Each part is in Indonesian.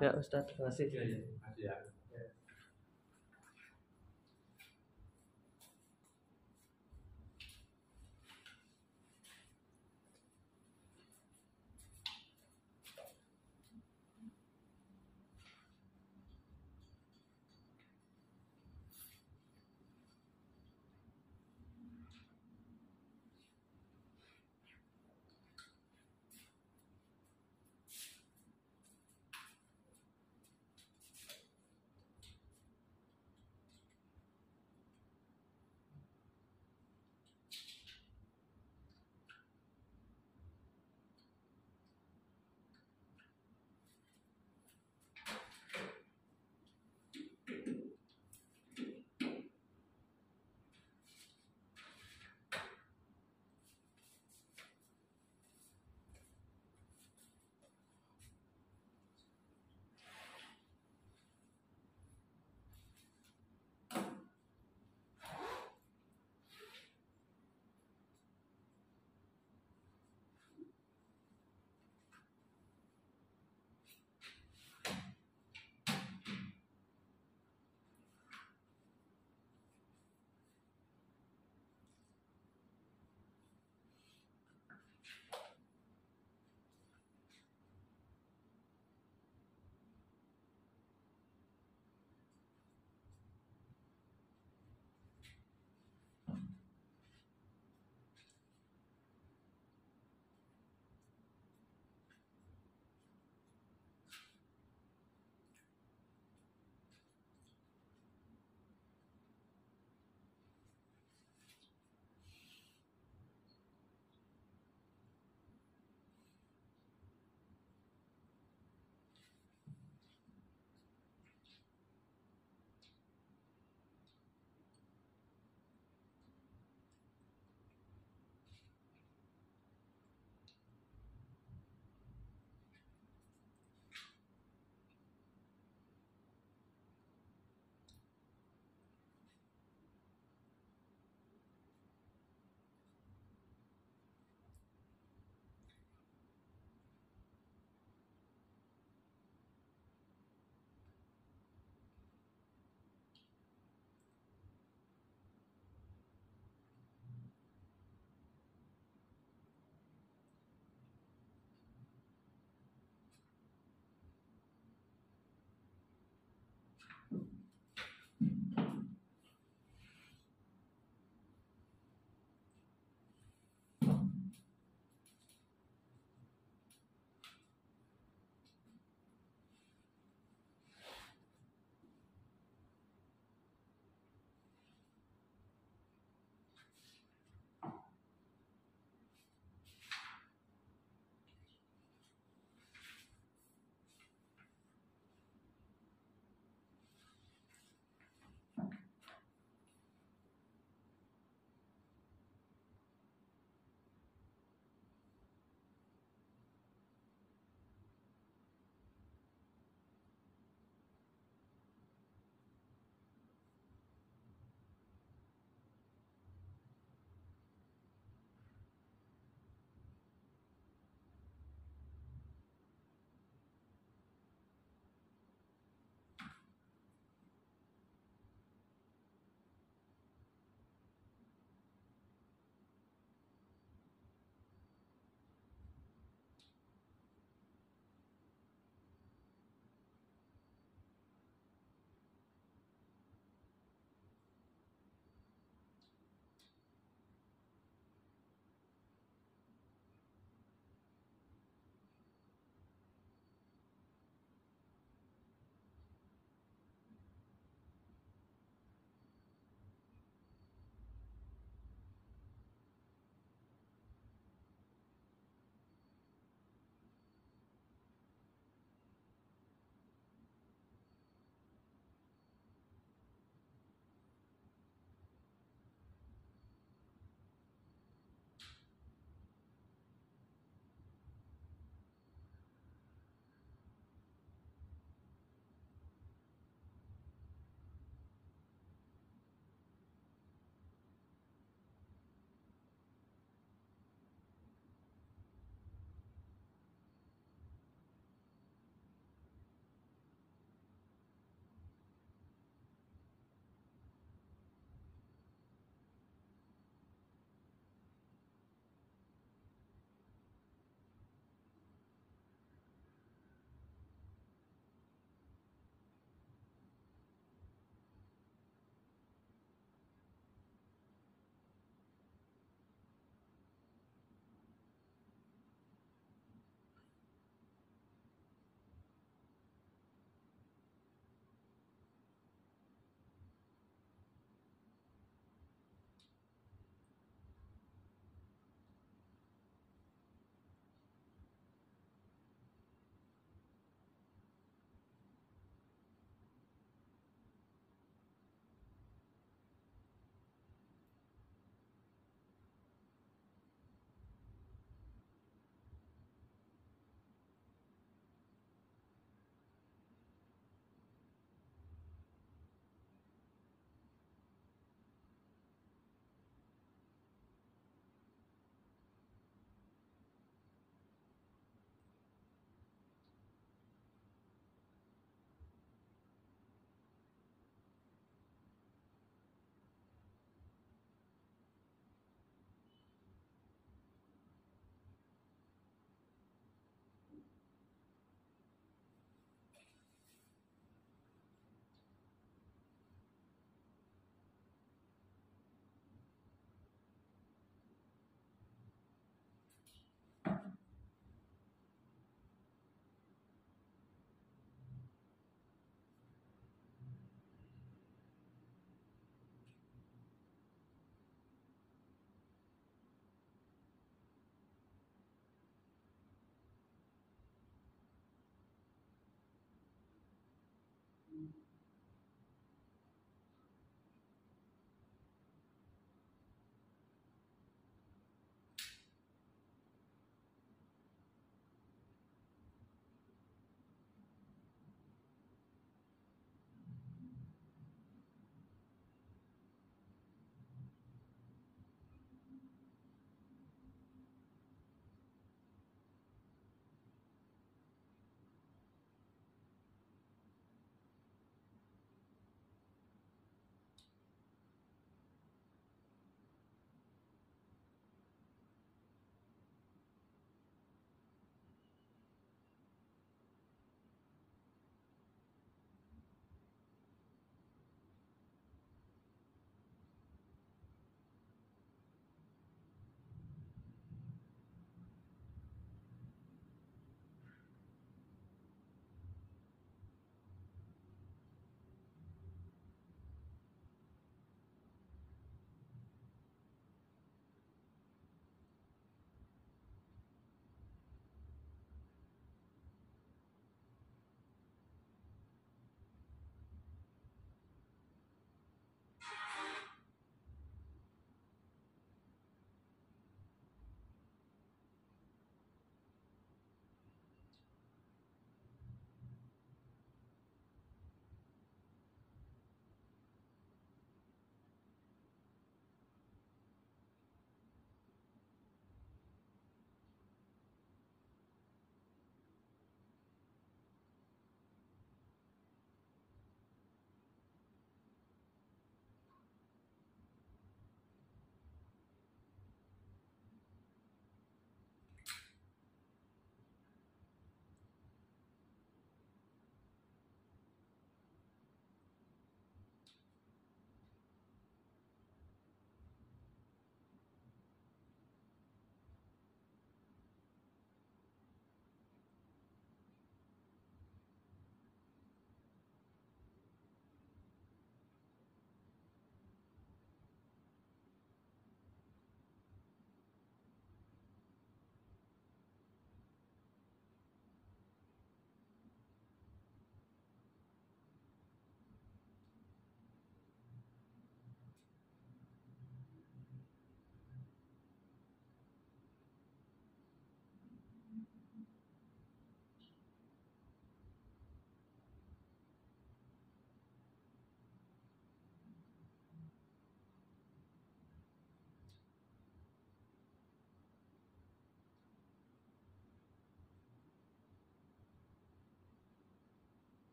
Ya Ustadz, terima kasih. Iya, iya, makasih ya.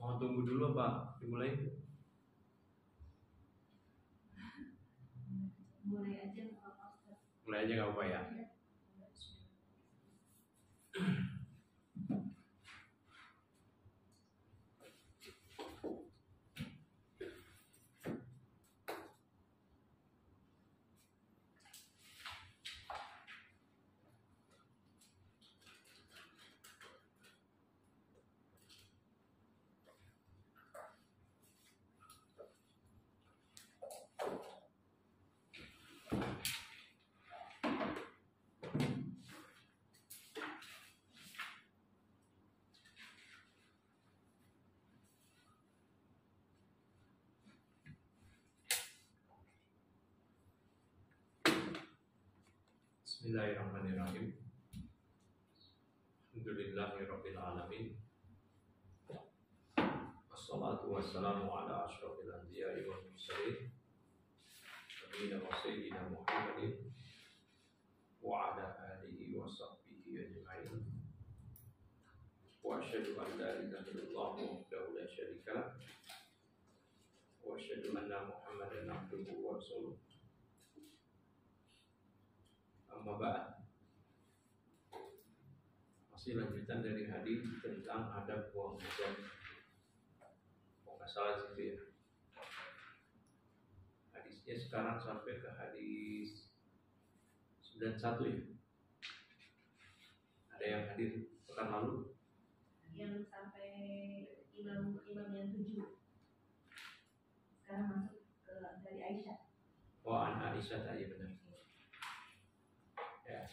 Mau tunggu dulu apa dimulai? Mulai aja nggak apa-apa. Mulai aja nggak apa-apa ya. Bismillahirrahmanirrahim. Alhamdulillahirabbil alamin. Wassalatu wassalamu ala asyrofil anbiya'i wal mursalin nabiyina wa sayyidina Muhammadin wa ala alihi wa sahbihi ajma'in. Wa asyhadu an la ilaha illallah wahdahu la syarika lah wa asyhadu anna Muhammadan abduhu wa rasuluh. Amma ba'd. Masih lanjutan dari hadis tentang adab buang hajat. Nggak salah situ ya. Hadisnya sekarang sampai ke hadis 91 ya. Ada yang hadir pekan lalu? Yang sampai imam yang 7. Sekarang masuk ke dari Aisyah. Oh, an Aisyah tadi benar. Ya.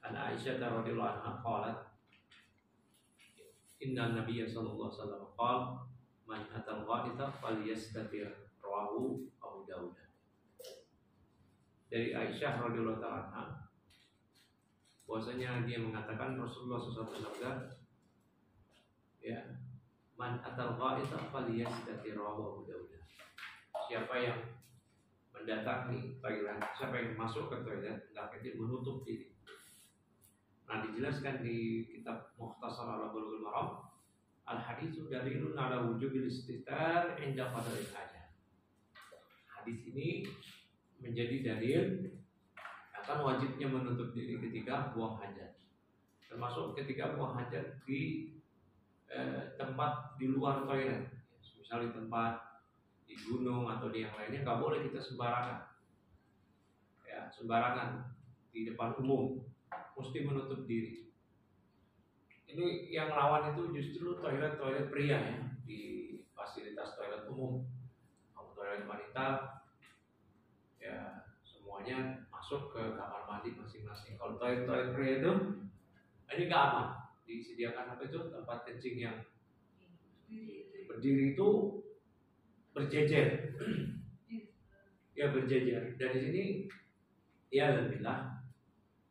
An Aisyah radhiyallahu anha qalat Inna Nabiyya sallallahu alaihi wasallam qala man atal ghaita falyastatir, rawahu Abu Dawud. Dari Aisyah radhiyallahu anha bahwasanya dia mengatakan Rasulullah SAW bersabda, ya, man atal ghaita falyastatir, rawahu Abu Dawud. Siapa yang mendatangi toilet, siapa yang masuk ke toilet hendaknya dia menutup diri. Nah, dijelaskan di kitab Mukhtasar ala Bulughul Maram, al-haditsu dalilun ala wujubil istitar inda qada'il hajat. Hadis ini menjadi dalil akan wajibnya menutup diri ketika buang hajat. Termasuk ketika buang hajat di tempat di luar toilet. Misalnya di tempat di gunung atau di yang lainnya, nggak boleh kita sembarangan. Ya, sembarangan di depan umum. Mesti menutup diri. Ini yang rawan itu justru toilet pria ya, di fasilitas toilet umum. Kalau toilet wanita ya semuanya masuk ke kamar mandi masing-masing. Kalau toilet pria itu ini nggak aman. Disediakan apa itu tempat kencing yang berdiri itu berjejer. Ya berjejer. Dari sini ya alhamdulillah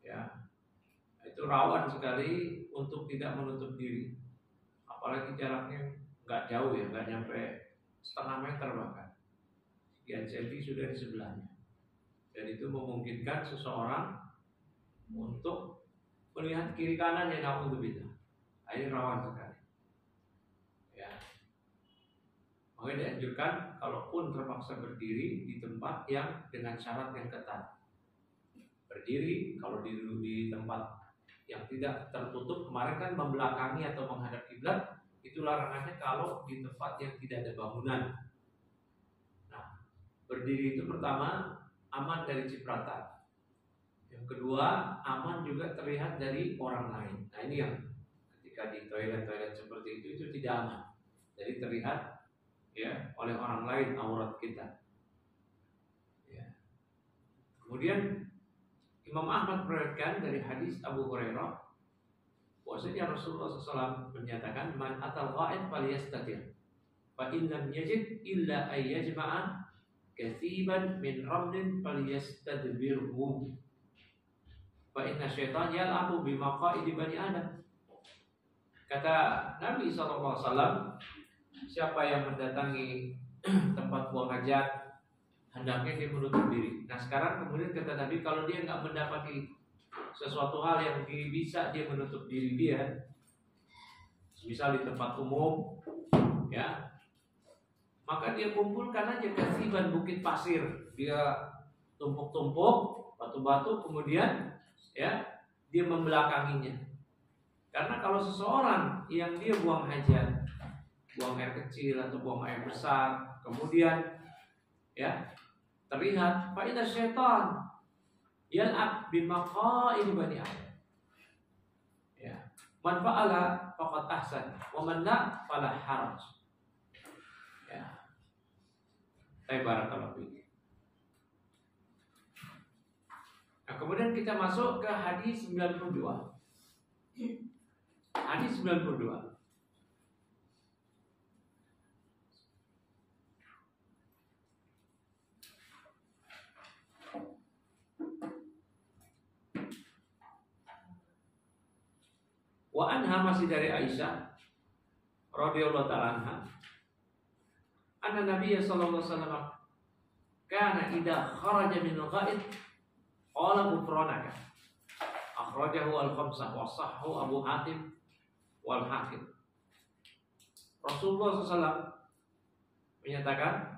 ya itu rawan sekali untuk tidak menutup diri, apalagi jaraknya nggak jauh ya, nggak nyampe setengah meter bahkan, sekian senti sudah di sebelahnya, dan itu memungkinkan seseorang untuk melihat kiri kanan yang naudzubillah. Ini rawan sekali ya. Makanya dianjurkan kalaupun terpaksa berdiri di tempat yang dengan syarat yang ketat. Berdiri kalau di tempat yang tidak tertutup, kemarin kan membelakangi atau menghadap kiblat, itu larangannya kalau di tempat yang tidak ada bangunan. Nah, berdiri itu pertama aman dari cipratan. Yang kedua, aman juga terlihat dari orang lain. Nah, ini yang ketika di toilet seperti itu tidak aman. Jadi terlihat ya oleh orang lain aurat kita. Ya. Kemudian Imam Ahmad meriwayatkan dari hadis Abu Hurairah bahwasanya Rasulullah SAW menyatakan man atal ghaid falyastatir fa in lam yajid illa ay yajma'a kathiban min ramlin falyastadbirhu fa inna syaitan yal'abu bimaqaidi bani Adam. Kata Nabi SAW, siapa yang mendatangi tempat buang hajat hendaknya dia menutup diri. Nah sekarang kemudian kata Nabi, kalau dia nggak mendapati sesuatu hal yang bisa dia menutup diri dia, misal di tempat umum, ya, maka dia kumpulkan aja kasiban bukit pasir, dia tumpuk-tumpuk batu-batu, kemudian ya dia membelakanginya. Karena kalau seseorang yang dia buang hajat, buang air kecil atau buang air besar, kemudian ya terlihat fa inna syaitan yal'ab bimaqaidi bani Adam. Ya, man fa'ala faqad ahsan wa man la fala haraj. Ya. Barakallahu fiik. Nah, kemudian kita masuk ke hadis 92. Hadis 92. Wa anha, masih dari Aisyah radhiyallahu ta'ala anha, anna Nabiy sallallahu alaihi wasallam kana idza kharaja min al-gha'id qala ghufranaka. Akhrajahu al-khamsah wa sahhahu Abu Hatim wal Hakim. Rasulullah SAW menyatakan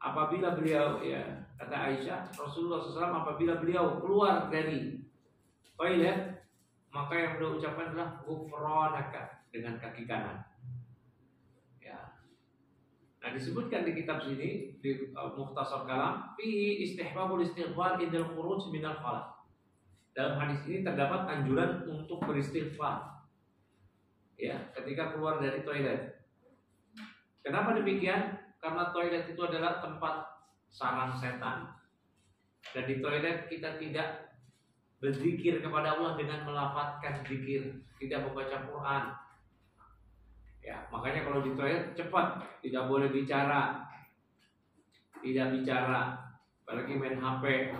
apabila beliau, ya kata Aisyah, Rasulullah SAW apabila beliau keluar dari toilet, maka yang beliau ucapkan adalah ghufranaka dengan kaki kanan. Ya. Nah, disebutkan di kitab sini di Mukhtasar Kalam, fihi istihbabul istighfar indal khuruj minal khala. Dalam hadis ini terdapat anjuran untuk beristighfar, ya, ketika keluar dari toilet. Kenapa demikian? Karena toilet itu adalah tempat sarang setan. Dan di toilet kita tidak berzikir kepada Allah dengan melafazkan zikir, tidak membaca Quran. Ya, makanya kalau di toilet cepat, tidak boleh bicara, tidak bicara, apalagi main HP,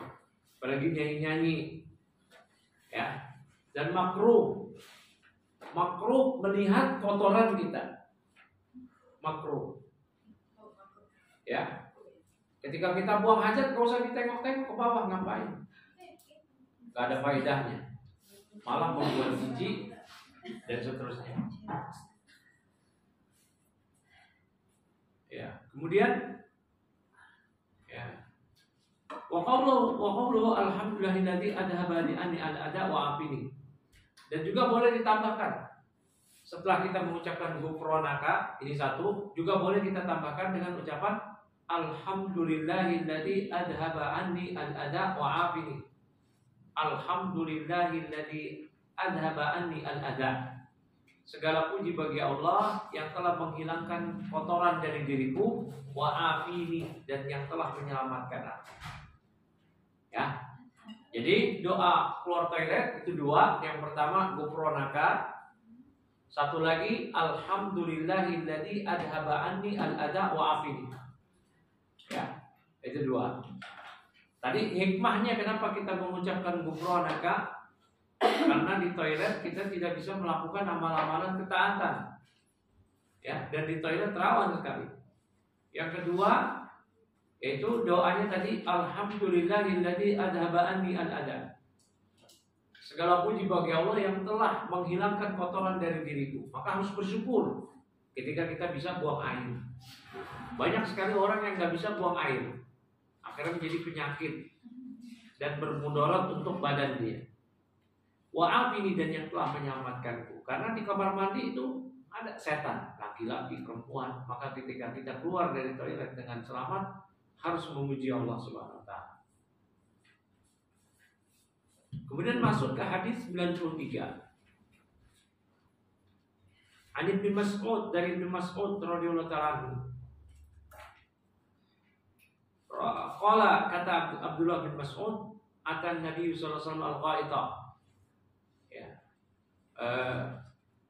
apalagi nyanyi-nyanyi. Ya, dan makruh melihat kotoran kita, makruh. Ya, ketika kita buang hajat, gak usah ditengok-tengok ke bawah, ngapain? Gak ada faedahnya, malah membuat jijik dan seterusnya. Ya, kemudian ya, wa qawluhu alhamdulillahilladzi adhaba anni al-ada wa afini. Dan juga boleh ditambahkan setelah kita mengucapkan ghufranaka, ini satu, juga boleh kita tambahkan dengan ucapan alhamdulillahilladzi adhaba anni al-ada wa afini. Alhamdulillahilladzi adhaba anni al-ada. Segala puji bagi Allah yang telah menghilangkan kotoran dari diriku, wa afini, dan yang telah menyelamatkan aku. Ya. Jadi doa keluar toilet itu dua. Yang pertama ghufranaka, satu lagi alhamdulillahilladzi adhaba anni al-ada wa afini. Ya, itu dua. Tadi hikmahnya kenapa kita mengucapkan ghufranaka? Karena di toilet kita tidak bisa melakukan amal-amalan ketaatan. Ya, dan di toilet rawan sekali. Yang kedua, yaitu doanya tadi alhamdulillahilladzi adhaba anni al-ada. Segala puji bagi Allah yang telah menghilangkan kotoran dari diriku. Maka harus bersyukur ketika kita bisa buang air. Banyak sekali orang yang nggak bisa buang air, akhirnya menjadi penyakit dan bermudarat untuk badan dia. Wa afini, dan yang telah menyelamatkanku. Karena di kamar mandi itu ada setan, laki-laki, perempuan. Maka ketika kita keluar dari toilet dengan selamat, harus memuji Allah Subhanahu wa ta'ala. Kemudian masuk ke hadis 93. An Ibnu Mas'ud, dari Ibnu Mas'ud radhiyallahu ta'ala anhu. Qala, kata Abdullah bin Mas'ud, atan Nabi sallallahu alaihi wasallam al-ghaita. Ya.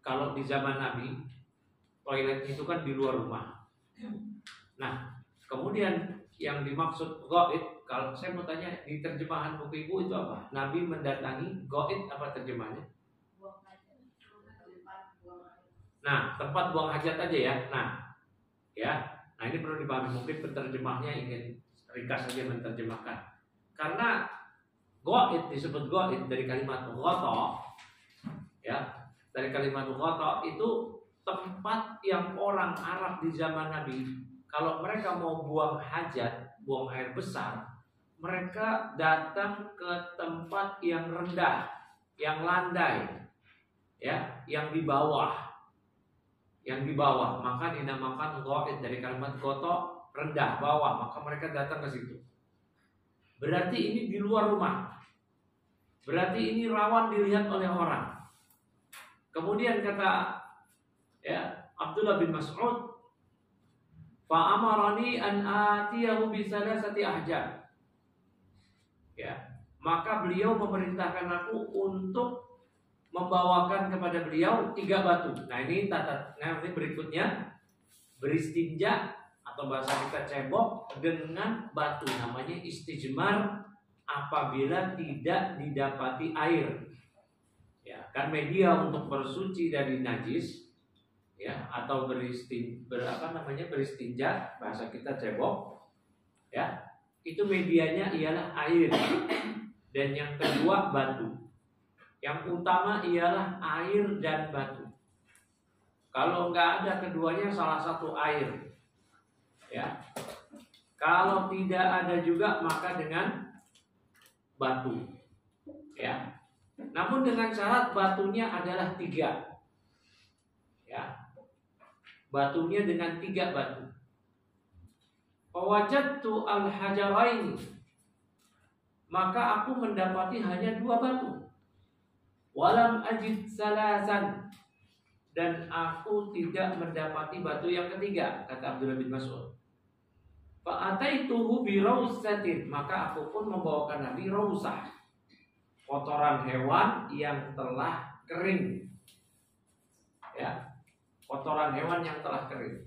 Kalau di zaman Nabi, toilet itu kan di luar rumah. Nah, kemudian yang dimaksud ghaid, kalau saya mau tanya di terjemahan buku ibu itu apa? Nabi mendatangi, ghaid apa terjemahnya? Nah, tempat buang hajat aja ya. Nah, ini perlu dipahami. Mungkin penterjemahnya ingin ringkas saja menerjemahkan. Karena ghaid disebut ghaid dari kalimat ghata, ya, dari kalimat ghata itu tempat yang orang Arab di zaman Nabi, kalau mereka mau buang hajat, buang air besar, mereka datang ke tempat yang rendah, yang landai, ya, yang di bawah. Yang di bawah, maka dinamakan ghaid dari kalimat ghata, rendah, bawah, maka mereka datang ke situ. Berarti ini di luar rumah. Berarti ini rawan dilihat oleh orang. Kemudian kata Abdullah bin Mas'ud, fa amarani an atiyahu bi salasati ahjar. Ya, maka beliau memerintahkan aku untuk membawakan kepada beliau 3 batu. Nah, ini nanti berikutnya beristinja atau bahasa kita cebok dengan batu, namanya istijmar apabila tidak didapati air. Ya, Kan media untuk bersuci dari najis, ya, atau beristinja, bahasa kita cebok, ya, itu medianya ialah air. Dan yang kedua batu. Yang utama ialah air dan batu. Kalau nggak ada keduanya, salah satu air, ya. Kalau tidak ada juga, maka dengan batu, ya. Namun dengan syarat batunya adalah 3, ya. Batunya dengan 3 batu. Fawajadtu al-hajaraini, maka aku mendapati hanya 2 batu. Walam ajid salasan, dan aku tidak mendapati batu yang ketiga, kata Abdullah bin Mas'ud. Fa'ataituhu bi rausatin, maka aku pun membawakan Nabi rausah, kotoran hewan yang telah kering. Ya, kotoran hewan yang telah kering.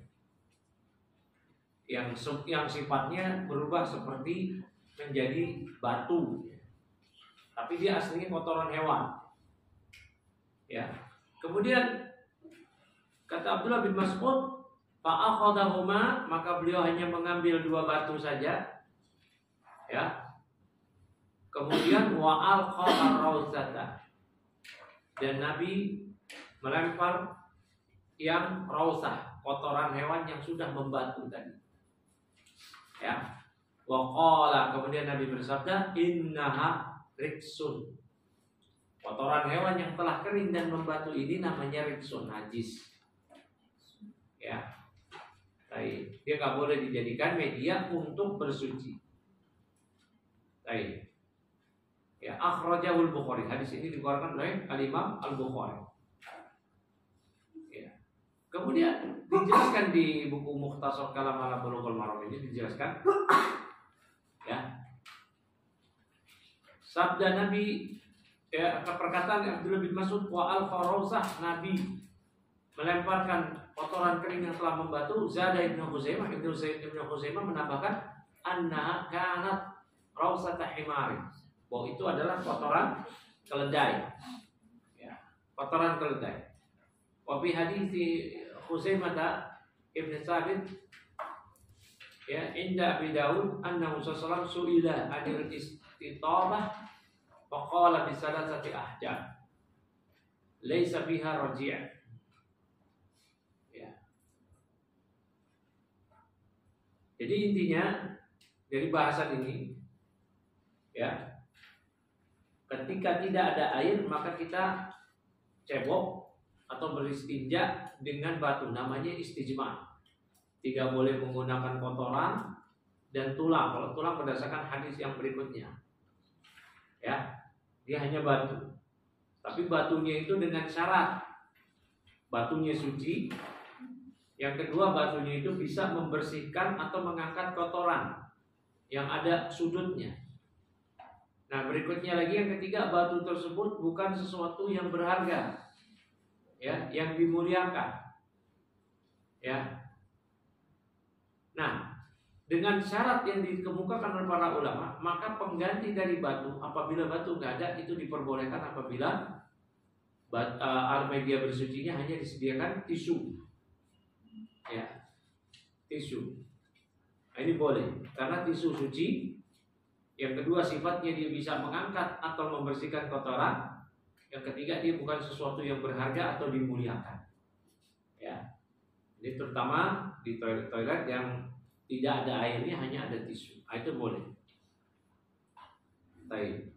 Yang sifatnya berubah seperti menjadi batu. Tapi dia aslinya kotoran hewan. Ya. Kemudian kata Abdullah bin Mas'ud, fa'akhadahuma, maka beliau hanya mengambil 2 batu saja. Ya. Kemudian wa'alqa ar-rausata, dan Nabi melempar yang rausah, kotoran hewan yang sudah membatu tadi. Ya. Waqala, kemudian Nabi bersabda, innaha riksun. Kotoran hewan yang telah kering dan membatu ini namanya riksun, najis. Ya. Baik, dia nggak boleh dijadikan media untuk bersuci. Baik. Ya, akhrajahul Bukhari. Hadis ini dikeluarkan oleh Al-Imam Al-Bukhari. Ya. Kemudian dijelaskan di buku Mukhtasar Kalam ala Bulughul Maram ini dijelaskan, ya. Sabda Nabi, ya, perkataan Abdullah bin Mas'ud, wa al-farosah, Nabi melemparkan kotoran kering yang telah membatu. Zada Ibnu Khuzaimah, Ibnu Khuzaimah menambahkan annaha kanat rausata himari, bahwa itu adalah kotoran keledai, ya, kotoran keledai. Wa fi hadis Khuzaimah Ibnu Tsabit, ya, inda Abi Daud annahu sallallahu su'ila anil istitabah faqala bi salasati ahjam laisa fiha raji'. Ya. Jadi intinya dari bahasan ini, ya, ketika tidak ada air maka kita cebok atau beristinja dengan batu, namanya istijmar. Tidak boleh menggunakan kotoran dan tulang. Kalau tulang berdasarkan hadis yang berikutnya, ya, dia hanya batu. Tapi batunya itu dengan syarat batunya suci. Yang kedua, batunya itu bisa membersihkan atau mengangkat kotoran yang ada sudutnya. Nah, berikutnya lagi yang ketiga, batu tersebut bukan sesuatu yang berharga, ya, yang dimuliakan, ya. Nah, dengan syarat yang dikemukakan oleh para ulama, maka pengganti dari batu, apabila batu nggak ada, itu diperbolehkan apabila media bersucinya hanya disediakan tisu, ya, tisu. Nah, ini boleh, karena tisu suci. Yang kedua, sifatnya dia bisa mengangkat atau membersihkan kotoran. Yang ketiga, dia bukan sesuatu yang berharga atau dimuliakan, ya. Ini terutama di toilet-toilet yang tidak ada airnya, hanya ada tisu. Nah, itu boleh. Baik.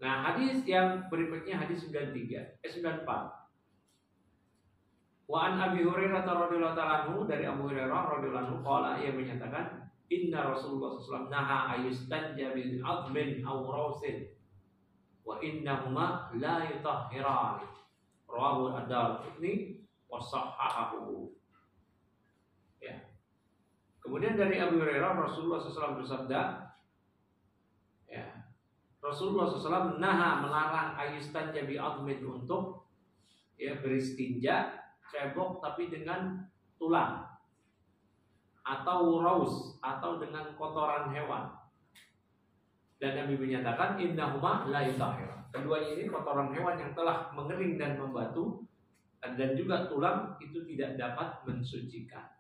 Nah, hadis yang berikutnya hadis 94. Wa an Abi Hurairah radhiyallahu ta'ala anhu, dari Abu Hurairah radhiyallahu anhu qala, ia menyatakan, inna Rasulullah sallallahu alaihi wasallam naha ayustanja bil admin aw rausin wa innahuma la yutahhiran. Rawahu ad-Darqutni wa sahhahahu. Ya. Kemudian dari Abu Hurairah, Rasulullah SAW bersabda, ya, Rasulullah SAW naha, melarang ayustanja bi admin, untuk, ya, beristinja cebok tapi dengan tulang atau raus atau dengan kotoran hewan. Dan Nabi menyatakan innahuma la yutahhir. Keduanya ini kotoran hewan yang telah mengering dan membatu, dan juga tulang itu tidak dapat mensucikan.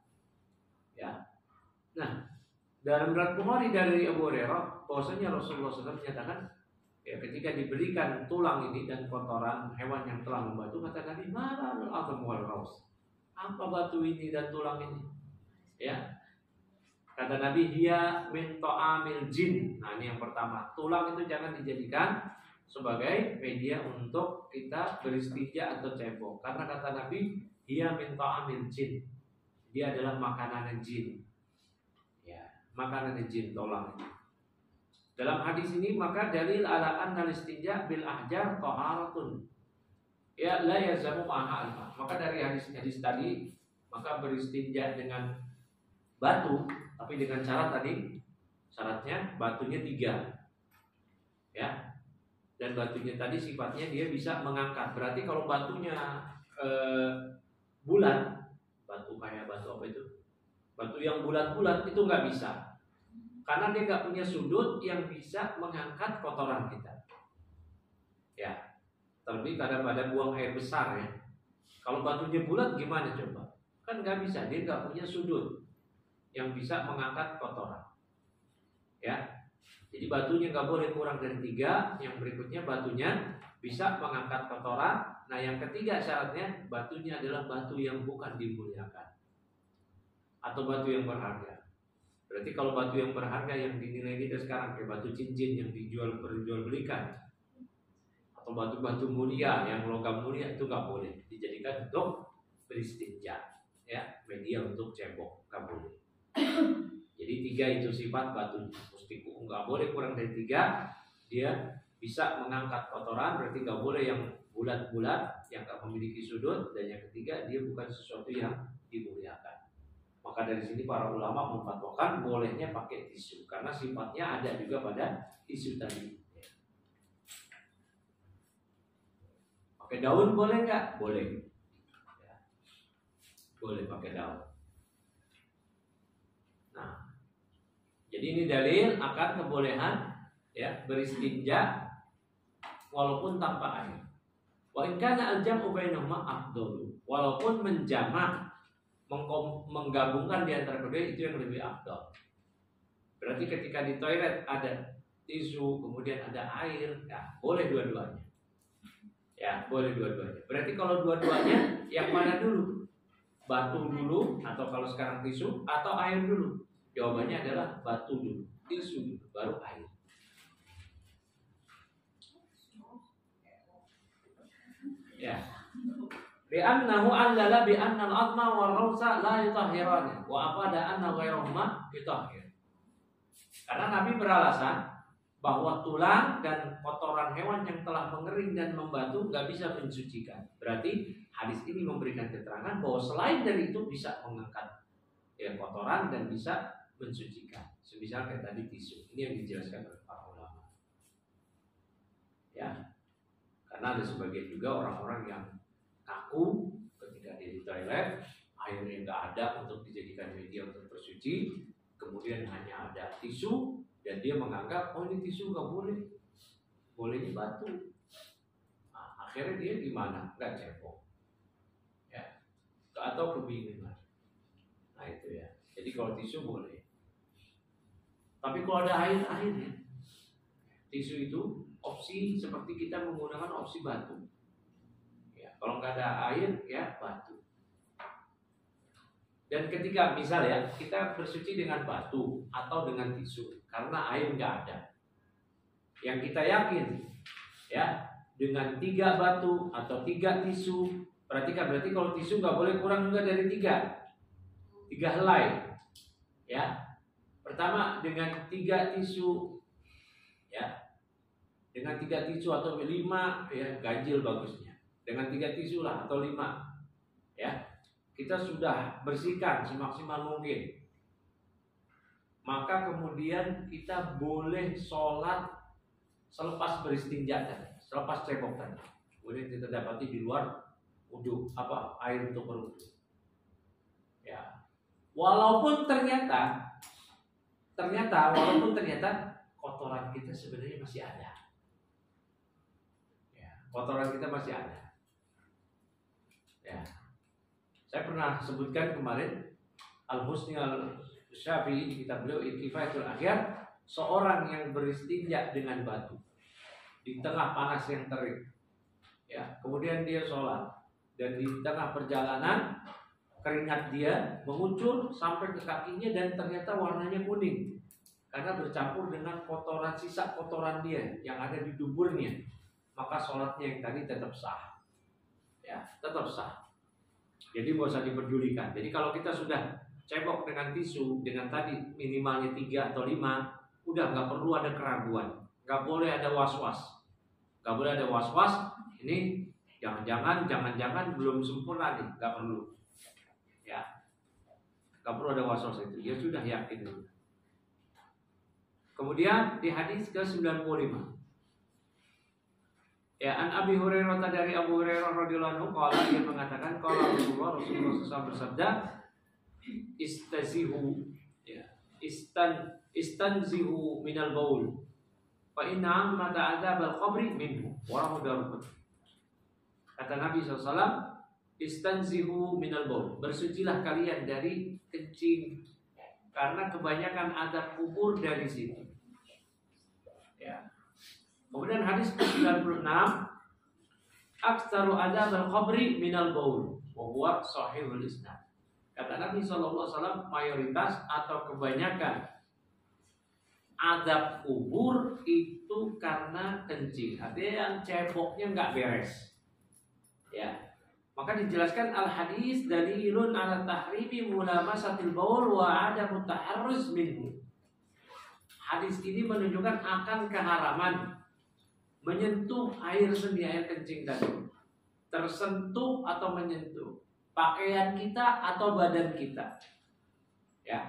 Ya. Nah, dalam riwayat Bukhari dari Abu Hurairah bahwasanya Rasulullah SAW menyatakan, ya, ketika diberikan tulang ini dan kotoran hewan yang telah membatu, kata Nabi, "Maral azam wal raus." Apa batu ini dan tulang ini? Ya. Kata Nabi, "Dia min ta'amil jin." Nah, ini yang pertama. Tulang itu jangan dijadikan sebagai media untuk kita beristinja atau cebok. Karena kata Nabi, "Dia min ta'amil jin." Dia adalah makanan jin. Ya, makanan jin tulang. Dalam hadis ini maka dalil ala anna istinja bil ahjar taharatun. Ya, la yazamu ma'al. Maka dari hadis tadi maka beristinja dengan batu, tapi dengan syarat tadi, syaratnya batunya 3. Ya. Dan batunya tadi sifatnya dia bisa mengangkat. Berarti kalau batunya bulat, batu kayak batu apa itu? Batu yang bulat-bulat itu nggak bisa. Karena dia nggak punya sudut yang bisa mengangkat kotoran kita. Ya. Terlebih pada buang air besar ya. Kalau batunya bulat gimana coba? Kan nggak bisa, dia nggak punya sudut yang bisa mengangkat kotoran. Ya. Jadi batunya nggak boleh kurang dari 3. Yang berikutnya batunya bisa mengangkat kotoran. Nah, yang ketiga syaratnya batunya adalah batu yang bukan dimuliakan atau batu yang berharga. Berarti kalau batu yang berharga yang dinilai kita sekarang kayak batu cincin yang dijual-belikan, atau batu-batu mulia yang logam mulia, itu nggak boleh dijadikan untuk beristinja, ya, media untuk cebok, nggak boleh. Jadi 3 itu sifat batu, mesti nggak boleh kurang dari 3. Dia bisa mengangkat kotoran, berarti nggak boleh yang bulat-bulat yang nggak memiliki sudut, dan yang ketiga dia bukan sesuatu yang dimuliakan. Maka dari sini para ulama memfatwakan bolehnya pakai tisu karena sifatnya ada juga pada tisu tadi. Pakai daun boleh nggak? Boleh. Ya. Boleh pakai daun. Nah, jadi ini dalil akan kebolehan ya beristinja walaupun tanpa air. Wa in kana al-jam'u bainahuma afdalu. Walaupun menjamak menggabungkan di antara kedua itu yang lebih afdal. Berarti ketika di toilet ada tisu, kemudian ada air, ya boleh dua-duanya. Ya, boleh dua-duanya. Berarti kalau dua-duanya yang mana dulu? Batu dulu atau kalau sekarang tisu atau air dulu? Jawabannya adalah batu dulu, tisu dulu, baru air. Ya. Li'annahu allala bi'anna al-'azma wal-rawsa la yutahhirani wa afada anna ghairahuma yutahhir. Karena Nabi beralasan bahwa tulang dan kotoran hewan yang telah mengering dan membatu nggak bisa mensucikan. Berarti hadis ini memberikan keterangan bahwa selain dari itu bisa mengangkat ya kotoran dan bisa mensucikan. Semisal kayak tadi tisu. Ini yang dijelaskan oleh para ulama. Ya. Karena ada sebagian juga orang-orang yang kaku ketika dia di toilet, airnya nggak ada untuk dijadikan media untuk bersuci, kemudian hanya ada tisu dan dia menganggap oh ini tisu nggak boleh, bolehnya batu. Nah, akhirnya dia gimana? Nggak cebok, ya, atau kebingungan. Nah itu ya. Jadi kalau tisu boleh, tapi kalau ada airnya, tisu itu opsi seperti kita menggunakan opsi batu. Kalau nggak ada air, ya batu. Dan ketika misal ya kita bersuci dengan batu atau dengan tisu, karena air nggak ada, yang kita yakin, ya dengan 3 batu atau 3 tisu, berarti kalau tisu nggak boleh kurang juga dari 3 helai, ya. Pertama dengan 3 tisu, ya, dengan 3 tisu atau 5, ya ganjil bagusnya. Dengan 3 tisu lah atau 5, ya kita sudah bersihkan semaksimal mungkin. Maka kemudian kita boleh sholat selepas beristinja tadi, selepas cebok tadi. Kemudian kita dapati di luar wudu air untuk berwudu. Ya, walaupun ternyata kotoran kita sebenarnya masih ada. Ya, kotoran kita masih ada. Ya, saya pernah sebutkan kemarin Al-Husni Al-Syafi'i di kitab beliau Kifayatul Ahyar, seorang yang beristinja dengan batu di tengah panas yang terik. Ya, kemudian dia sholat dan di tengah perjalanan keringat dia mengucur sampai ke kakinya dan ternyata warnanya kuning karena bercampur dengan kotoran, sisa kotoran dia yang ada di duburnya. Maka sholatnya yang tadi tetap sah. Ya, tetap sah. Jadi nggak usah dipedulikan. Jadi kalau kita sudah cebok dengan tisu dengan tadi minimalnya 3 atau 5, udah nggak perlu ada keraguan, nggak boleh ada was-was, nggak boleh ada was-was. Ini jangan-jangan belum sempurna nih, nggak perlu. Ya, nggak perlu ada was-was itu. Ya sudah yakin dulu. Kemudian di hadis ke-95. Ya, an Abi Hurairah, dari Abu Hurairah radhiyallahu anhu qala, dia mengatakan qala Rasulullah SAW bersabda, istazihu, ya, istanzihu minal baul fa inna ammata adzabal qabri minhu wa rahu. Kata Nabi SAW, istanzihu minal baul, bersucilah kalian dari kencing karena kebanyakan azab kubur dari situ. Ya. Kemudian hadis ke-96, aktsaru adzabal qabri minal baul wa huwa sahihul isnad. Kata Nabi SAW, mayoritas atau kebanyakan azab kubur itu karena kencing. Artinya yang ceboknya nggak beres. Ya, maka dijelaskan al hadis dalilun ala tahrimi mulamasatil baul wa adamu taharruz minhu. Hadis ini menunjukkan akan keharaman menyentuh air sendi, air kencing tadi, tersentuh atau menyentuh pakaian kita atau badan kita, ya,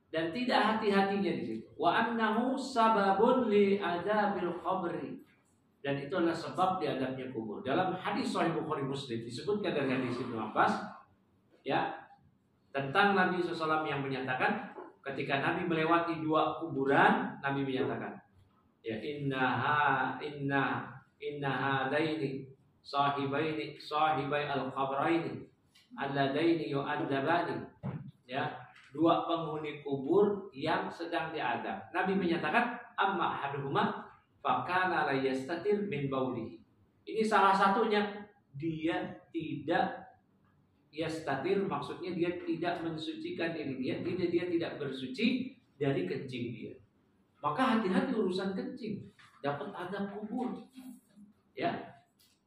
dan tidak hati-hatinya di situ. Wa annahu sababun li adzabil qabri, dan itu adalah sebab diadabnya kubur. Dalam hadis Sahih Bukhari Muslim disebutkan dari hadis Ibnu Abbas, ya, tentang Nabi SAW yang menyatakan ketika Nabi melewati 2 kuburan, Nabi menyatakan, ya, inna hadaini sahibai al-qabraini alladaini yu'adzabani, ya, 2 penghuni kubur yang sedang diadab. Nabi menyatakan, amma ahaduhuma fakana la yastatir min baulihi. Ini salah satunya, dia tidak yastatir, maksudnya dia tidak mensucikan diri dia tidak bersuci dari kencing dia. Maka hati-hati urusan kencing, dapat azab kubur. Ya.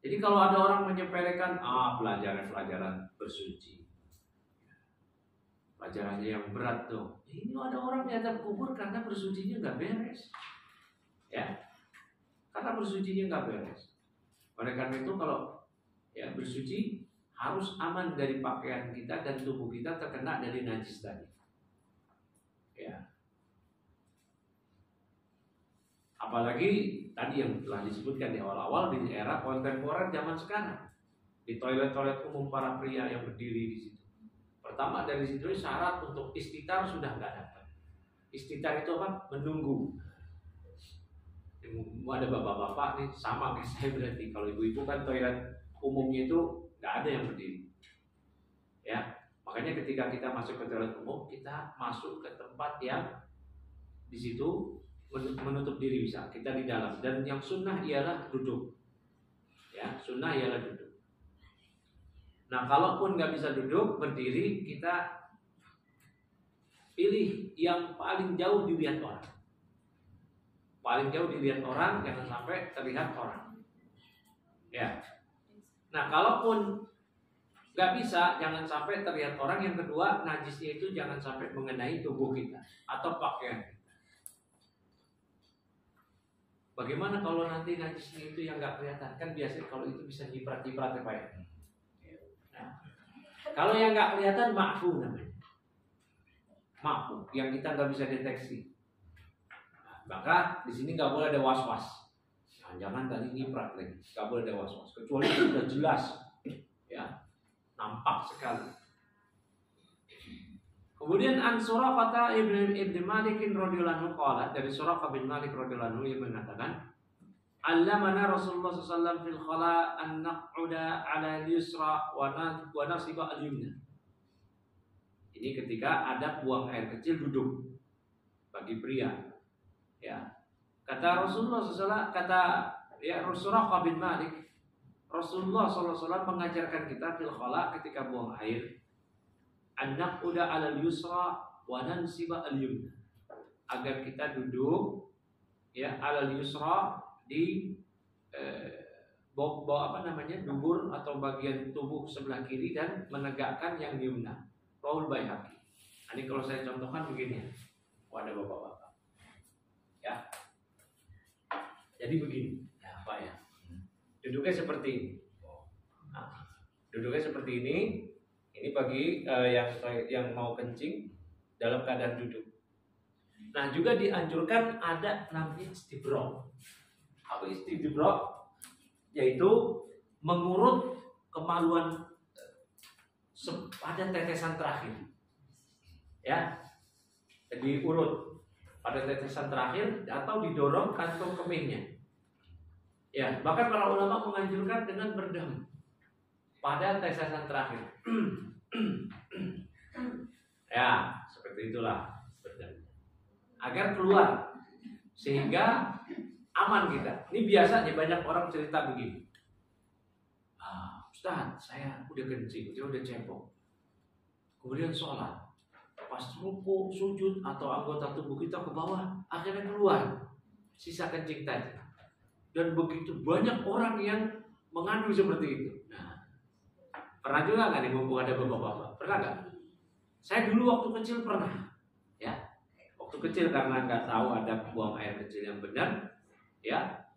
Jadi kalau ada orang menyepelekan pelajaran bersuci, pelajarannya yang berat tuh, ini ada orang diazab kubur karena bersucinya nggak beres. Ya, karena bersucinya nggak beres. Oleh karena itu kalau ya bersuci harus aman dari pakaian kita dan tubuh kita terkena dari najis tadi. Ya. Apalagi tadi yang telah disebutkan di awal-awal di era kontemporer zaman sekarang, di toilet-toilet umum para pria yang berdiri di situ. Pertama dari situ syarat untuk istitar sudah nggak dapat. Istitar itu apa? Menunggu. Ada bapak-bapak nih sama kayak saya berarti. Kalau ibu-ibu kan toilet umumnya itu nggak ada yang berdiri. Ya, makanya ketika kita masuk ke toilet umum, kita masuk ke tempat yang di situ menutup diri bisa, kita di dalam, dan yang sunnah ialah duduk. Ya, sunnah ialah duduk. Nah, kalaupun nggak bisa duduk, berdiri, kita pilih yang paling jauh dilihat orang. Paling jauh dilihat orang, jangan sampai terlihat orang. Ya. Nah, kalaupun nggak bisa, jangan sampai terlihat orang. Yang kedua, najisnya itu jangan sampai mengenai tubuh kita atau pakaian kita. Bagaimana kalau nanti najisnya itu yang nggak kelihatan? Kan biasanya kalau itu bisa nyiprat-nyiprat ya Pak ya. Nah, kalau yang nggak kelihatan ma'fu namanya. Ma'fu, yang kita nggak bisa deteksi. Nah, maka di sini nggak boleh ada was-was. Jangan tadi nyiprat lagi, nggak boleh ada was-was. Kecuali itu sudah jelas, ya, nampak sekali. Kemudian an Suraqah ibn Malik radhiyallahu anhu qala, dari Suraqah bin Malik radhiyallahu anhu yang mengatakan, allamana Rasulullah SAW fil khala an naq'uda 'ala al-yusra wa nasiba al-yumna. Ini ketika ada buang air kecil duduk bagi pria. Ya. Kata Rasulullah SAW, kata ya Suraqah bin Malik, Rasulullah SAW mengajarkan kita fil khala ketika buang air, an naq'uda 'ala al-yusra wa nasiba al-yumna. Agar kita duduk ya 'ala al-yusra di dubur atau bagian tubuh sebelah kiri dan menegakkan yang yumna. Raul Baihaqi. Ini kalau saya contohkan begini ya. Wadah bapak-bapak. Ya. Jadi begini. Ya, Pak ya. Duduknya seperti ini. Nah, duduknya seperti ini. Ini bagi yang mau kencing dalam keadaan duduk. Nah, juga dianjurkan ada namanya istibrak. Apa istibrak? Yaitu mengurut kemaluan pada tetesan terakhir. Ya. Diurut pada tetesan terakhir atau didorong kantong kemihnya. Ya, bahkan para ulama menganjurkan dengan berdam pada tetesan terakhir. Ya, seperti itulah berdam. Agar keluar sehingga aman kita. Ini biasanya banyak orang cerita begini. Ustaz, saya udah kencing, saya udah cebok. Kemudian sholat. Pas ruku, sujud, atau anggota tubuh kita ke bawah, akhirnya keluar sisa kencing tadi. Dan begitu banyak orang yang mengadu seperti itu. Nah, pernah juga nggak nih mumpung ada bapak-bapak? Pernah nggak? Saya dulu waktu kecil pernah. Ya, waktu kecil karena nggak tahu ada buang air kecil yang benar. Ya,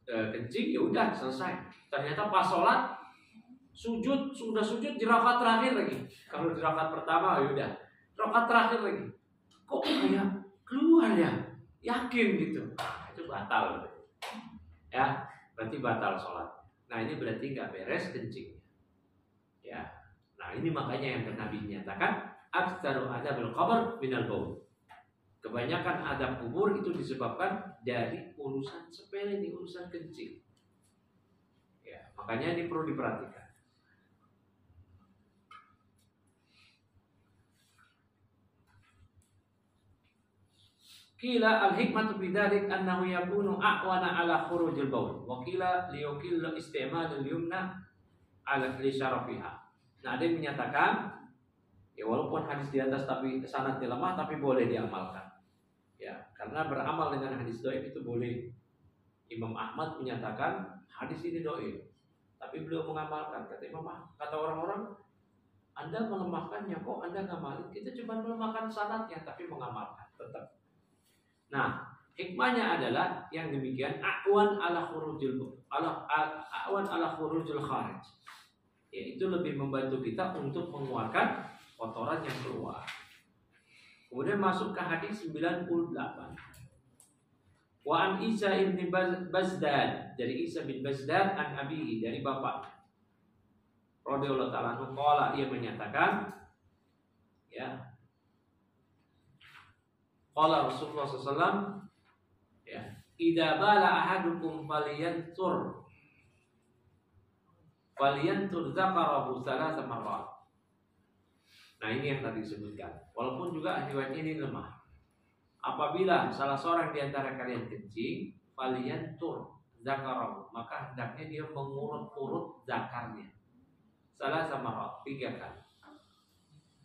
kencing ya udah selesai. Ternyata pas sholat sudah sujud di rakaat terakhir lagi. Kalau di rakaat pertama ya udah, rakaat terakhir lagi. Kok ya keluar ya? Yakin gitu. Itu batal. Ya, berarti batal sholat. Nah ini berarti nggak beres kencingnya. Ya, nah ini makanya yang Nabi nyatakan aktsaru adzabil qabr minal baul. Kebanyakan adab kubur itu disebabkan dari urusan sepele, di urusan kencing. Ya, makanya ini perlu diperhatikan. Qila al-hikmatu bidzalik annahu yakunu a'wana ala khurujil baul. Wa qila liyukilla isti'malul yumna ala li syarafiha. Nah, ada yang menyatakan ya walaupun hadis di atas tapi sanadnya lemah tapi boleh diamalkan. Ya, karena beramal dengan hadis dhaif itu boleh. Imam Ahmad menyatakan hadis ini dhaif, tapi beliau mengamalkan. Kata orang-orang, Anda melemahkannya kok Anda ngamalin? Kita cuma melemahkan sanadnya tapi mengamalkan tetap. Nah, hikmahnya adalah yang demikian a'wan ala khurujil kharij. Yaitu lebih membantu kita untuk mengeluarkan kotoran yang keluar. Kemudian masuk ke hadis 98. Wa an Isa bin Bazdad, dari Isa bin Bazdad an abihi, dari bapak radhiyallahu ta'ala anhu qala, ia menyatakan ya qala Rasulullah SAW ya idza bala ahadukum falyantur dzakarahu thalatha marrat. Nah ini yang tadi disebutkan. Walaupun juga riwayatnya ini lemah. Apabila salah seorang di antara kalian kencing, falyantur dzakarahu, maka hendaknya dia mengurut-urut zakarnya. Salah sama 3 kali.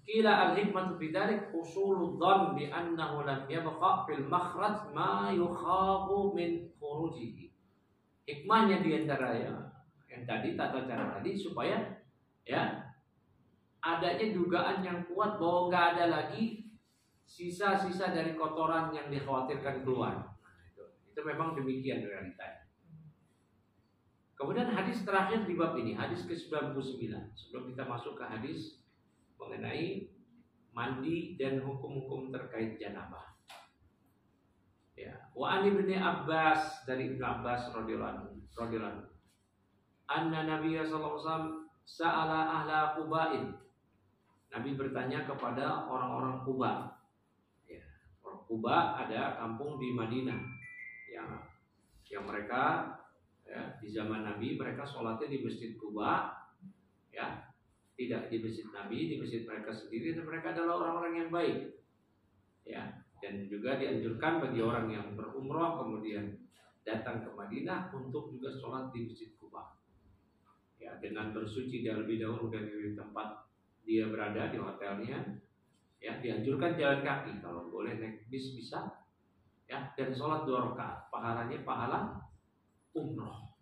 Qila al-hikmatu bidzalik usulud dhann bi annahu lam yabqa fil makhraj ma yukhafu min khurujihi. Hikmahnya di antara yang tadi, tata cara tadi, supaya ya adanya dugaan yang kuat bahwa nggak ada lagi sisa-sisa dari kotoran yang dikhawatirkan keluar. Itu memang demikian realitanya. Kemudian hadis terakhir di bab ini, hadis ke-99. Sebelum kita masuk ke hadis mengenai mandi dan hukum-hukum terkait janabah. Ya, wa an Ibnu Abbas, dari Ibnu Abbas radhiyallahu anhu. Anna Nabiya sallallahu alaihi wasallam sa'ala ahla Quba'in. Nabi bertanya kepada orang-orang Quba. Ya, orang Quba ada kampung di Madinah yang mereka ya, di zaman Nabi mereka sholatnya di Masjid Quba, ya, tidak di masjid Nabi, di masjid mereka sendiri, dan mereka adalah orang-orang yang baik, ya. Dan juga dianjurkan bagi orang yang berumrah kemudian datang ke Madinah untuk juga sholat di Masjid Quba, ya, dengan bersuci lebih dahulu dari tempat dia berada di hotelnya, ya. Dianjurkan jalan kaki, kalau boleh naik bis bisa, ya, dan sholat 2 rakaat, pahalanya pahala umroh,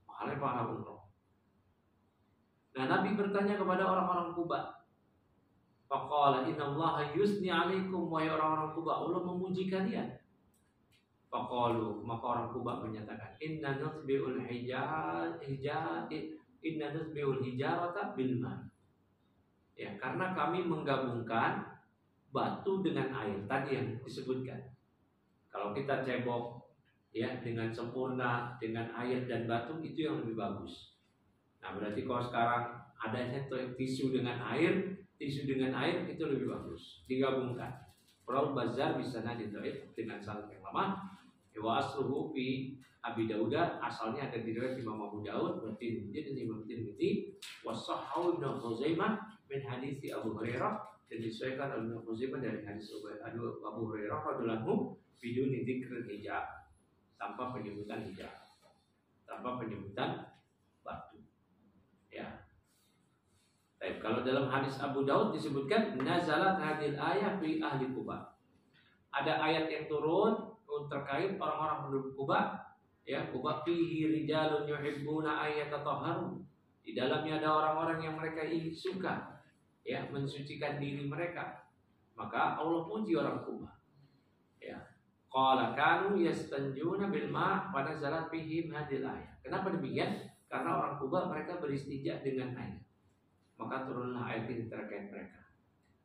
pahala umroh. Nah, Nabi bertanya kepada orang-orang Quba. Faqala innallaha yusni 'alaikum, wa orang-orang Quba, Allah memuji kalian. Faqalu, maka orang Quba menyatakan, inna nusbiul hijarata bil ma. Ya, karena kami menggabungkan batu dengan air tadi yang disebutkan. Kalau kita cebok ya dengan sempurna dengan air dan batu itu yang lebih bagus. Nah, berarti kalau sekarang adanya tisu dengan air itu lebih bagus digabungkan. Raul Bazar bisa nadidhaif dengan sanad yang lama. Wa asluhu fi Abi Daud, asalnya ada di riwayat Imam Abu Daud, berarti dan Imam Tirmidzi, wa sahhahu Ibnu Khuzaimah min hadits Abu Hurairah, dan disesuaikan oleh Ibnu Khuzaimah dari hadis Abu Hurairah radhiyallahu anhu biduni dzikril hijab, tanpa penyebutan hijab, tanpa penyebutan batu. Ya. Baik, kalau dalam hadis Abu Daud disebutkan nazalat hadil ayat fi ahli Quba. Ada ayat yang turun terkait orang-orang penduduk Quba, ya, Quba fihi rijalun yuhibbuna ayyatatahharu. Di dalamnya ada orang-orang yang mereka suka ya mensucikan diri mereka. Maka Allah puji orang Quba. Ya. Qala kanu yastanjuna bil ma' wa nazalat fihim hadil ayat. Kenapa demikian? Karena orang Quba mereka beristinja dengan air, maka turunlah ayat ini terkait mereka.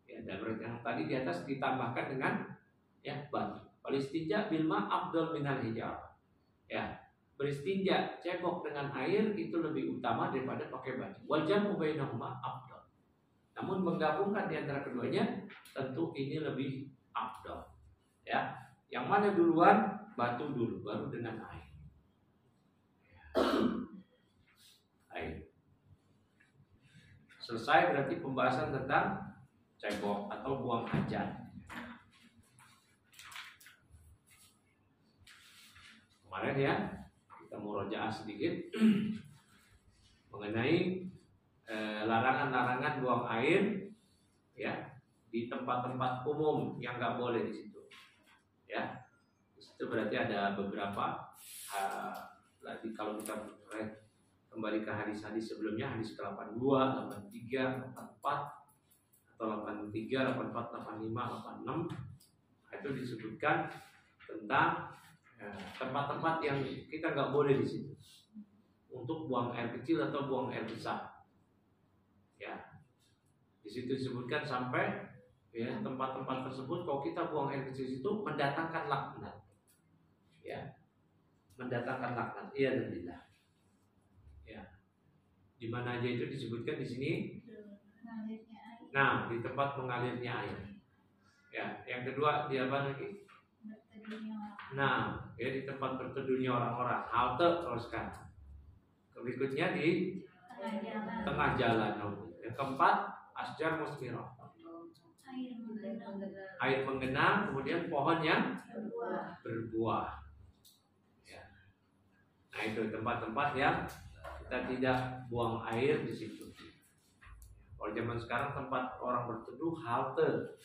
Ya, dan yang tadi di atas ditambahkan dengan ya batu. Beristinja bil ma' afdal minal hijarah. Ya, beristinja cebok dengan air itu lebih utama daripada pakai batu. Wal jam'u bainahuma afdal. Namun menggabungkan di antara keduanya tentu ini lebih afdal. Ya, yang mana duluan? Batu dulu, baru dengan air. Selesai berarti pembahasan tentang cebok atau buang hajat. Kemarin ya kita murojaah sedikit mengenai larangan-larangan buang air ya di tempat-tempat umum yang nggak boleh di situ. Ya, di situ berarti ada beberapa. Kalau kita kembali ke hadis-hadis sebelumnya, hadis ke-82, 83, 84 atau 83, 84, 85, 86, itu disebutkan tentang tempat-tempat yang kita nggak boleh di situ untuk buang air kecil atau buang air besar. Ya, di situ disebutkan sampai ya tempat-tempat tersebut kalau kita buang air kecil itu mendatangkan laknat. Ya, mendatangkan laknat. Iya dan tidak. Di mana aja itu disebutkan di sini. Nah, di tempat mengalirnya air. Ya, yang kedua di apa lagi? Nah, ya di tempat berteduhnya orang-orang. Halte terus kan. Berikutnya di tengah jalan. Yang keempat asjar musmirah. Air menggenang, kemudian pohon yang berbuah. Ya. Nah, itu tempat-tempat yang kita tidak buang air di situ. Kalau zaman sekarang tempat orang berteduh halte,